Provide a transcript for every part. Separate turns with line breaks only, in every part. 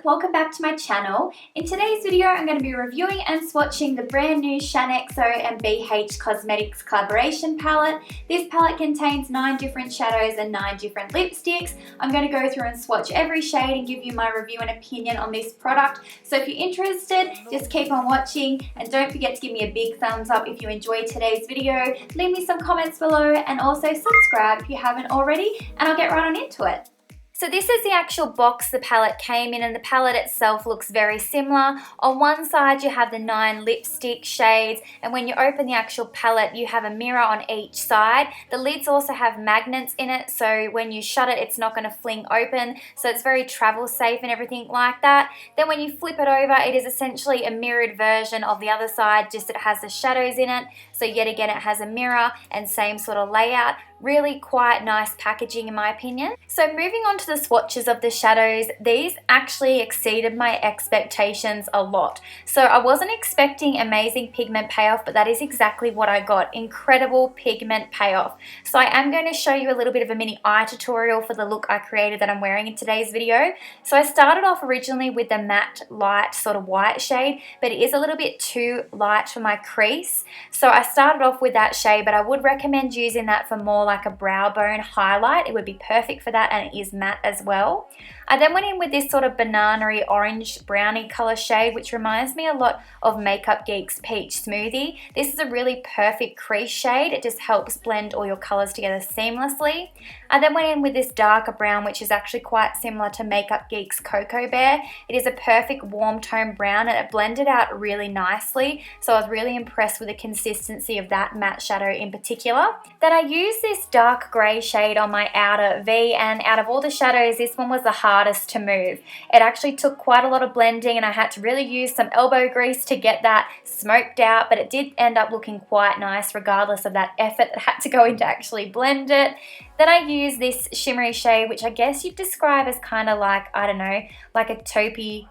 welcome back to my channel. In today's video I'm going to be reviewing and swatching the brand new Shaaanxo and BH Cosmetics collaboration palette. This palette contains 9 different shadows and 9 different lipsticks. I'm going to go through and swatch every shade and give you my review and opinion on this product. So if you're interested, just keep on watching and don't forget to give me a big thumbs up if you enjoyed today's video. Leave me some comments below and also subscribe if you haven't already, and I'll get right on into it. So this is the actual box the palette came in, and the palette itself looks very similar. On one side you have the 9 lipstick shades, and when you open the actual palette you have a mirror on each side. The lids also have magnets in it, so when you shut it it's not going to fling open, so it's very travel safe and everything like that. Then when you flip it over, it is essentially a mirrored version of the other side, just it has the shadows in it. So yet again it has a mirror and same sort of layout. Really quite nice packaging in my opinion. So moving on to the swatches of the shadows, these actually exceeded my expectations a lot. So I wasn't expecting amazing pigment payoff, but that is exactly what I got. Incredible pigment payoff. So I am going to show you a little bit of a mini eye tutorial for the look I created that I'm wearing in today's video. So I started off originally with the matte light sort of white shade, but it is a little bit too light for my crease. So I started off with that shade, but I would recommend using that for more like a brow bone highlight. It would be perfect for that, and it is matte as well. I then went in with this sort of banana-y orange brownie color shade, which reminds me a lot of Makeup Geek's Peach Smoothie. This is a really perfect crease shade. It just helps blend all your colors together seamlessly. I then went in with this darker brown, which is actually quite similar to Makeup Geek's Cocoa Bear. It is a perfect warm tone brown, and it blended out really nicely, so I was really impressed with the consistency of that matte shadow in particular. Then I used this dark grey shade on my outer V, and out of all the shadows, this one was the hardest to move. It actually took quite a lot of blending, and I had to really use some elbow grease to get that smoked out, but it did end up looking quite nice regardless of that effort that had to go in to actually blend it. Then I used this shimmery shade, which I guess you'd describe as kind of like, I don't know, like a taupey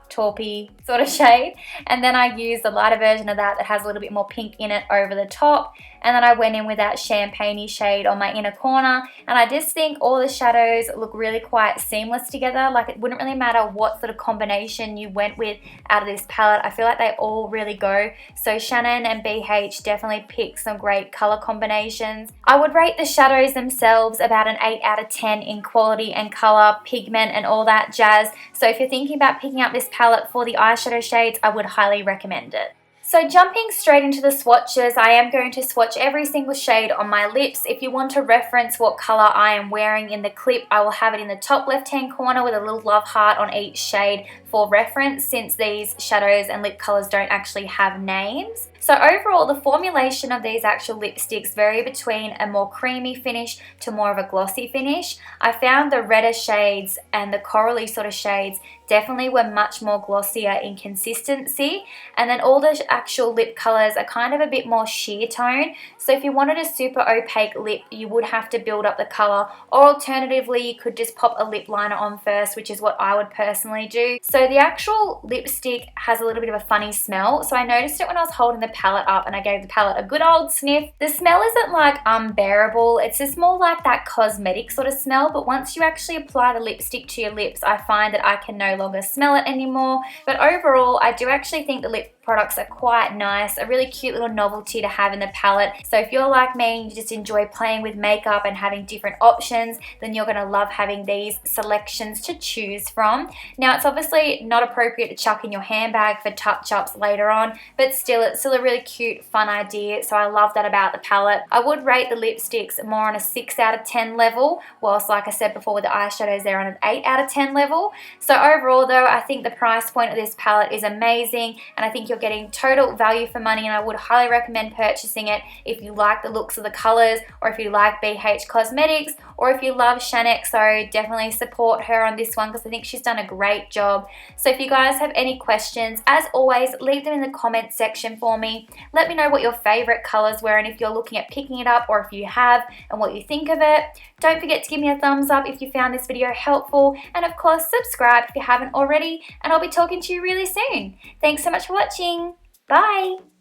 sort of shade. And then I used the lighter version of that has a little bit more pink in it over the top. And then I went in with that champagne-y shade on my inner corner. And I just think all the shadows look really quite seamless together. Like it wouldn't really matter what sort of combination you went with out of this palette. I feel like they all really go. So Shaaanxo and BH definitely picked some great color combinations. I would rate the shadows themselves about an 8 out of 10 in quality and color, pigment and all that jazz. So if you're thinking about picking up this palette for the eyeshadow shades, I would highly recommend it. So jumping straight into the swatches, I am going to swatch every single shade on my lips. If you want to reference what color I am wearing in the clip, I will have it in the top left hand corner with a little love heart on each shade for reference, since these shadows and lip colors don't actually have names. So overall, the formulation of these actual lipsticks vary between a more creamy finish to more of a glossy finish. I found the redder shades and the corally sort of shades definitely were much more glossier in consistency, and then all the actual lip colors are kind of a bit more sheer tone. So if you wanted a super opaque lip, you would have to build up the color, or alternatively you could just pop a lip liner on first, which is what I would personally do. So the actual lipstick has a little bit of a funny smell, so I noticed it when I was holding the palette up and I gave the palette a good old sniff. The smell isn't like unbearable, it's just more like that cosmetic sort of smell, but once you actually apply the lipstick to your lips, I find that I can no longer smell it anymore. But overall, I do actually think the lip products are quite nice, a really cute little novelty to have in the palette. So if you're like me and you just enjoy playing with makeup and having different options, then you're going to love having these selections to choose from. Now it's obviously not appropriate to chuck in your handbag for touch-ups later on, but still it's still a really cute fun idea, so I love that about the palette. I would rate the lipsticks more on a 6 out of 10 level, whilst like I said before with the eyeshadows they're on an 8 out of 10 level. So overall though, I think the price point of this palette is amazing, and I think you're getting total value for money, and I would highly recommend purchasing it if you like the looks of the colors, or if you like BH Cosmetics, or if you love Shaaanxo. Definitely support her on this one because I think she's done a great job. So if you guys have any questions, as always, leave them in the comments section for me. Let me know what your favorite colors were, and if you're looking at picking it up, or if you have, and what you think of it. Don't forget to give me a thumbs up if you found this video helpful, and of course subscribe if you haven't already, and I'll be talking to you really soon. Thanks so much for watching. Bye!